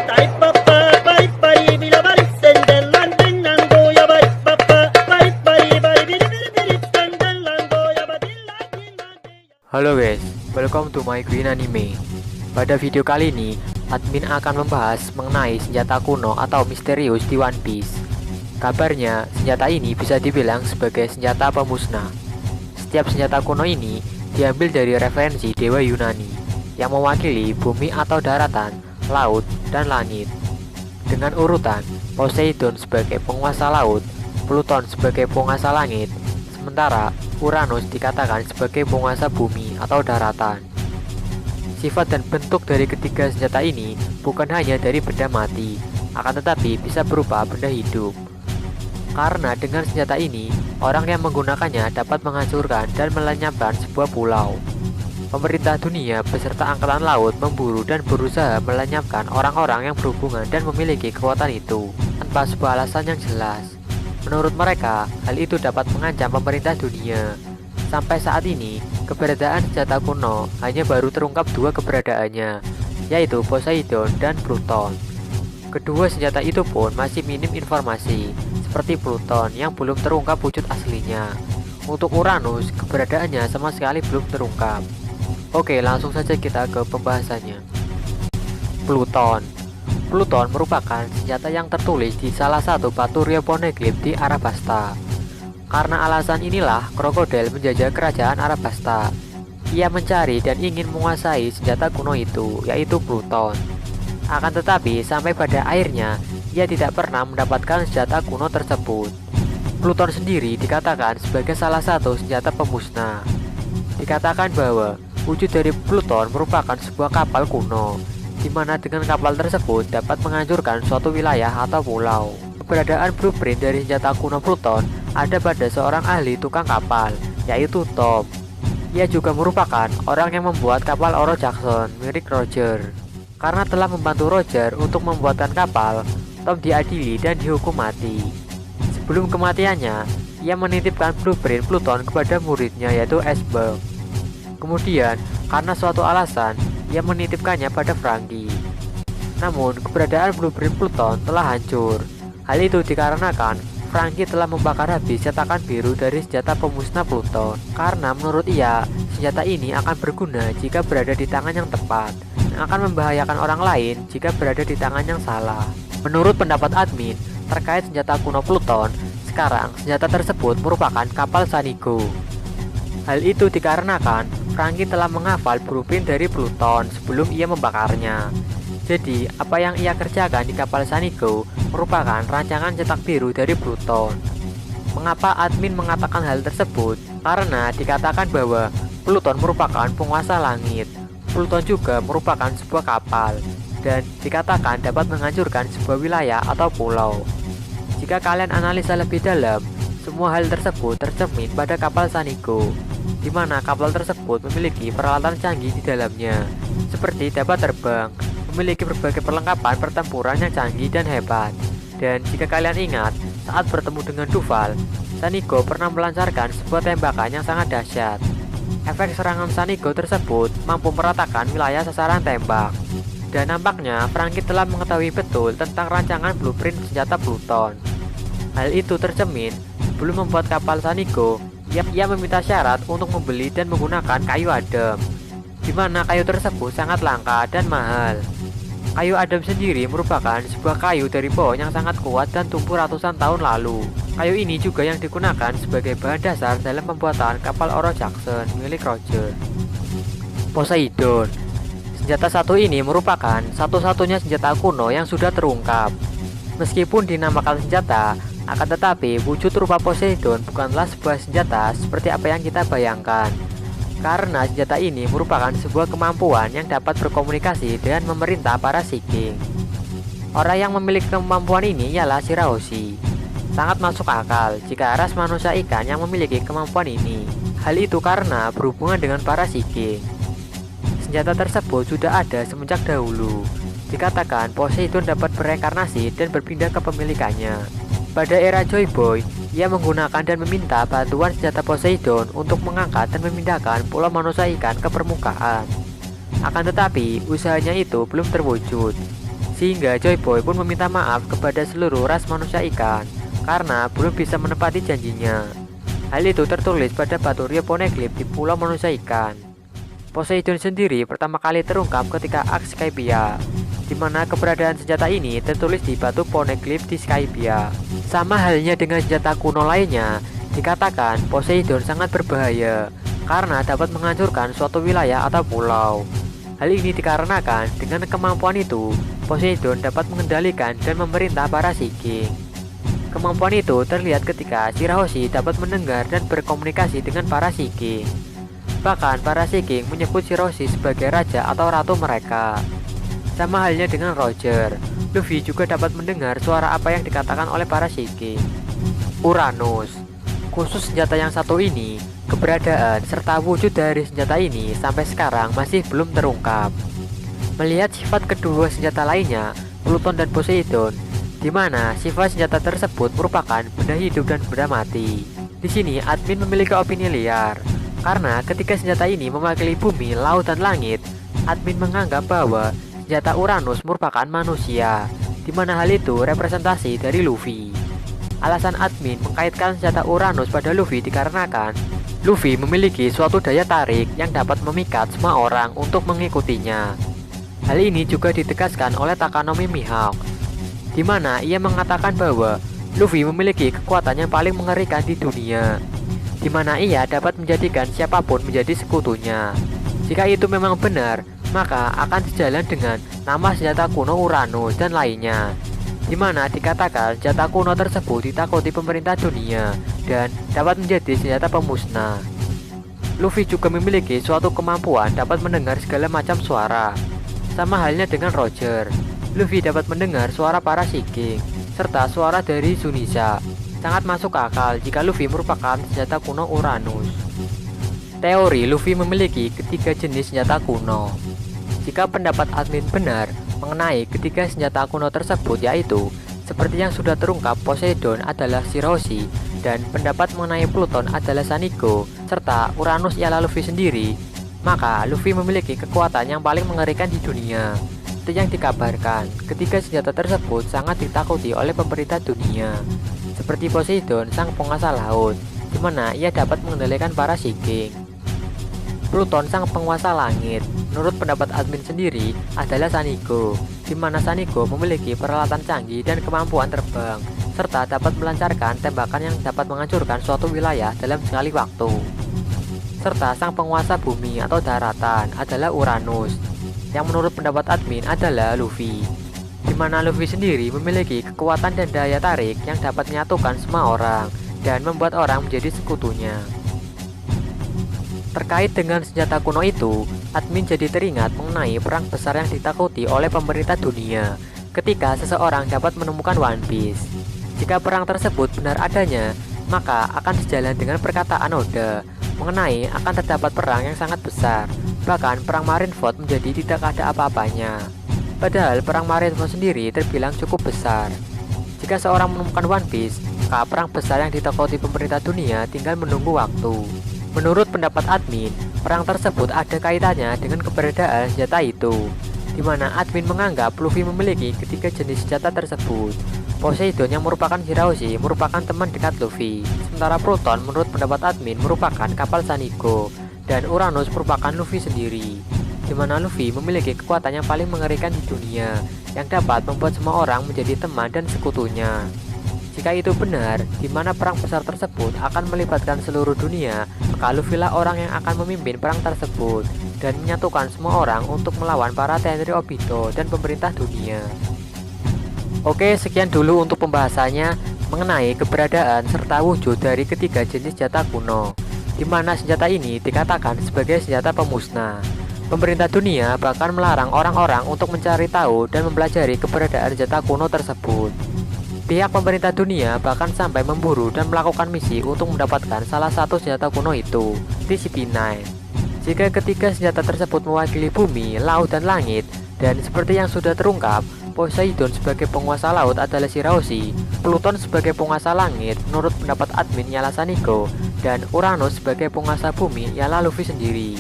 Halo guys, welcome to my Queen Anime. Pada video kali ini, admin akan membahas mengenai senjata kuno atau misterius di One Piece. Kabarnya, senjata ini bisa dibilang sebagai senjata pemusnah. Setiap senjata kuno ini diambil dari referensi dewa Yunani yang mewakili bumi atau daratan, laut, dan langit. Dengan urutan, Poseidon sebagai penguasa laut, Pluton sebagai penguasa langit, sementara Uranus dikatakan sebagai penguasa bumi atau daratan. Sifat dan bentuk dari ketiga senjata ini bukan hanya dari benda mati, akan tetapi bisa berupa benda hidup. Karena dengan senjata ini, orang yang menggunakannya dapat menghancurkan dan melenyapkan sebuah pulau. Pemerintah dunia beserta angkatan laut memburu dan berusaha melenyapkan orang-orang yang berhubungan dan memiliki kekuatan itu tanpa sebuah alasan yang jelas. Menurut mereka, hal itu dapat mengancam pemerintah dunia. Sampai saat ini, keberadaan senjata kuno hanya baru terungkap dua keberadaannya, yaitu Poseidon dan Pluton. Kedua senjata itu pun masih minim informasi, seperti Pluton yang belum terungkap wujud aslinya. Untuk Uranus, keberadaannya sama sekali belum terungkap. Oke, langsung saja kita ke pembahasannya. Pluton merupakan senjata yang tertulis di salah satu batu Rio Poneglyph di Arabasta. Karena alasan inilah, krokodil menjajah kerajaan Arabasta. Ia mencari dan ingin menguasai senjata kuno itu, yaitu Pluton. Akan tetapi, sampai pada akhirnya, ia tidak pernah mendapatkan senjata kuno tersebut. Pluton sendiri dikatakan sebagai salah satu senjata pemusnah. Dikatakan bahwa wujud dari Pluton merupakan sebuah kapal kuno, di mana dengan kapal tersebut dapat menghancurkan suatu wilayah atau pulau. Keberadaan blueprint dari senjata kuno Pluton ada pada seorang ahli tukang kapal, yaitu Tom. Ia juga merupakan orang yang membuat kapal Oro Jackson milik Roger. Karena telah membantu Roger untuk membuatkan kapal, Tom diadili dan dihukum mati. Sebelum kematiannya, ia menitipkan blueprint Pluton kepada muridnya, yaitu Iceberg. Kemudian, karena suatu alasan, ia menitipkannya pada Franky. Namun, keberadaan blueprint Pluton telah hancur. Hal itu dikarenakan Franky telah membakar habis cetakan biru dari senjata pemusnah Pluton. Karena menurut ia, senjata ini akan berguna jika berada di tangan yang tepat, dan akan membahayakan orang lain jika berada di tangan yang salah. Menurut pendapat admin terkait senjata kuno Pluton, sekarang senjata tersebut merupakan kapal Sanigo. Hal itu dikarenakan Franky telah menghafal blueprint dari Pluton sebelum ia membakarnya. Jadi, apa yang ia kerjakan di kapal Sanigo merupakan rancangan cetak biru dari Pluton. Mengapa admin mengatakan hal tersebut? Karena dikatakan bahwa Pluton merupakan penguasa langit. Pluton juga merupakan sebuah kapal, dan dikatakan dapat menghancurkan sebuah wilayah atau pulau. Jika kalian analisa lebih dalam, semua hal tersebut tercermin pada kapal Sanigo, di mana kapal tersebut memiliki peralatan canggih di dalamnya, seperti dapat terbang, memiliki berbagai perlengkapan pertempuran yang canggih dan hebat. Dan jika kalian ingat, saat bertemu dengan Duval, Sanigo pernah melancarkan sebuah tembakan yang sangat dahsyat. Efek serangan Sanigo tersebut mampu meratakan wilayah sasaran tembak. Dan nampaknya Franky telah mengetahui betul tentang rancangan blueprint senjata Pluton. Hal itu tercermin sebelum membuat kapal Sanigo. Ia meminta syarat untuk membeli dan menggunakan kayu adem, di mana kayu tersebut sangat langka dan mahal. Kayu adem sendiri merupakan sebuah kayu dari pohon yang sangat kuat dan tumbuh ratusan tahun lalu. Kayu ini juga yang digunakan sebagai bahan dasar dalam pembuatan kapal Oro Jackson milik Roger. Poseidon. Senjata satu ini merupakan satu-satunya senjata kuno yang sudah terungkap. Meskipun dinamakan senjata, akan tetapi wujud rupa Poseidon bukanlah sebuah senjata seperti apa yang kita bayangkan. Karena senjata ini merupakan sebuah kemampuan yang dapat berkomunikasi dengan memerintah para Viking. Orang yang memiliki kemampuan ini ialah Shirahoshi. Sangat masuk akal jika ras manusia ikan yang memiliki kemampuan ini. Hal itu karena berhubungan dengan para Viking. Senjata tersebut sudah ada semenjak dahulu. Dikatakan Poseidon dapat bereinkarnasi dan berpindah ke pemilikannya. Pada era Joy Boy, ia menggunakan dan meminta bantuan senjata Poseidon untuk mengangkat dan memindahkan pulau manusia ikan ke permukaan. Akan tetapi, usahanya itu belum terwujud. sehingga Joy Boy pun meminta maaf kepada seluruh ras manusia ikan karena belum bisa menepati janjinya. Hal itu tertulis pada batu Rio Poneglyph di Pulau Manusia Ikan. Poseidon sendiri pertama kali terungkap ketika Aks Skypia, di mana keberadaan senjata ini tertulis di batu Poneglyph di Skypia. Sama halnya dengan senjata kuno lainnya, dikatakan Poseidon sangat berbahaya karena dapat menghancurkan suatu wilayah atau pulau. Hal ini dikarenakan dengan kemampuan itu, Poseidon dapat mengendalikan dan memerintah para Sea King. Kemampuan itu terlihat ketika Shirahoshi dapat mendengar dan berkomunikasi dengan para Sea King. Bahkan para Sea King menyebut Shirahoshi sebagai raja atau ratu mereka. Sama halnya dengan Roger, Luffy juga dapat mendengar suara apa yang dikatakan oleh para Sea King. Uranus. Khusus senjata yang satu ini, keberadaan serta wujud dari senjata ini sampai sekarang masih belum terungkap. Melihat sifat kedua senjata lainnya, Pluton dan Poseidon, di mana sifat senjata tersebut merupakan benda hidup dan benda mati. Di sini admin memiliki opini liar, karena ketika senjata ini mewakili bumi, laut, dan langit, admin menganggap bahwa senjata Uranus merupakan manusia, di mana hal itu representasi dari Luffy. Alasan admin mengkaitkan senjata Uranus pada Luffy dikarenakan Luffy memiliki suatu daya tarik yang dapat memikat semua orang untuk mengikutinya. Hal ini juga ditegaskan oleh Takanomi Mihawk, di mana ia mengatakan bahwa Luffy memiliki kekuatan yang paling mengerikan di dunia, di mana ia dapat menjadikan siapapun menjadi sekutunya. Jika itu memang benar, maka akan sejalan dengan nama senjata kuno Uranus dan lainnya, di mana dikatakan senjata kuno tersebut ditakuti pemerintah dunia dan dapat menjadi senjata pemusnah. Luffy juga memiliki suatu kemampuan dapat mendengar segala macam suara. Sama halnya dengan Roger, Luffy dapat mendengar suara para Sea King serta suara dari Zunisha. Sangat masuk akal jika Luffy merupakan senjata kuno Uranus. Teori Luffy memiliki ketiga jenis senjata kuno. Jika pendapat admin benar mengenai ketiga senjata kuno tersebut, yaitu seperti yang sudah terungkap, Poseidon adalah Shirahoshi dan pendapat mengenai Pluton adalah Sanigo serta Uranus ialah Luffy sendiri, maka Luffy memiliki kekuatan yang paling mengerikan di dunia. Seperti yang dikabarkan, ketiga senjata tersebut sangat ditakuti oleh pemerintah dunia, seperti Poseidon, sang penguasa laut, di mana ia dapat mengendalikan para Sea King. Pluton, sang penguasa langit, menurut pendapat admin sendiri adalah Sanigo, di mana Sanigo memiliki peralatan canggih dan kemampuan terbang, serta dapat melancarkan tembakan yang dapat menghancurkan suatu wilayah dalam sekali waktu. Serta sang penguasa bumi atau daratan adalah Uranus, yang menurut pendapat admin adalah Luffy, di mana Luffy sendiri memiliki kekuatan dan daya tarik yang dapat menyatukan semua orang dan membuat orang menjadi sekutunya. Terkait dengan senjata kuno itu, admin jadi teringat mengenai perang besar yang ditakuti oleh pemerintah dunia ketika seseorang dapat menemukan One Piece. Jika perang tersebut benar adanya, maka akan sejalan dengan perkataan Oda mengenai akan terdapat perang yang sangat besar. Bahkan perang Marineford menjadi tidak ada apa-apanya. Padahal perang Marineford sendiri terbilang cukup besar. Jika seorang menemukan One Piece, maka perang besar yang ditakuti pemerintah dunia tinggal menunggu waktu. Menurut pendapat admin, perang tersebut ada kaitannya dengan keberadaan senjata itu, di mana admin menganggap Luffy memiliki ketiga jenis senjata tersebut. Poseidon yang merupakan Shirahoshi merupakan teman dekat Luffy, sementara Pluton menurut pendapat admin merupakan kapal Sanigo, dan Uranus merupakan Luffy sendiri, di mana Luffy memiliki kekuatan yang paling mengerikan di dunia, yang dapat membuat semua orang menjadi teman dan sekutunya. Jika itu benar, di mana perang besar tersebut akan melibatkan seluruh dunia, maka Luffy lah orang yang akan memimpin perang tersebut dan menyatukan semua orang untuk melawan para TNI Obito dan pemerintah dunia. Oke, sekian dulu untuk pembahasannya mengenai keberadaan serta wujud dari ketiga jenis senjata kuno, di mana senjata ini dikatakan sebagai senjata pemusnah. Pemerintah dunia bahkan melarang orang-orang untuk mencari tahu dan mempelajari keberadaan senjata kuno tersebut. Pihak pemerintah dunia bahkan sampai memburu dan melakukan misi untuk mendapatkan salah satu senjata kuno itu, CP9. Jika ketiga senjata tersebut mewakili bumi, laut, dan langit, dan seperti yang sudah terungkap, Poseidon sebagai penguasa laut adalah Shirahoshi, Pluton sebagai penguasa langit menurut pendapat admin ialah Sanigo, dan Uranus sebagai penguasa bumi ialah Luffy sendiri.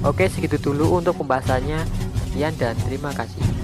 Oke, segitu dulu untuk pembahasannya. Sekian dan terima kasih.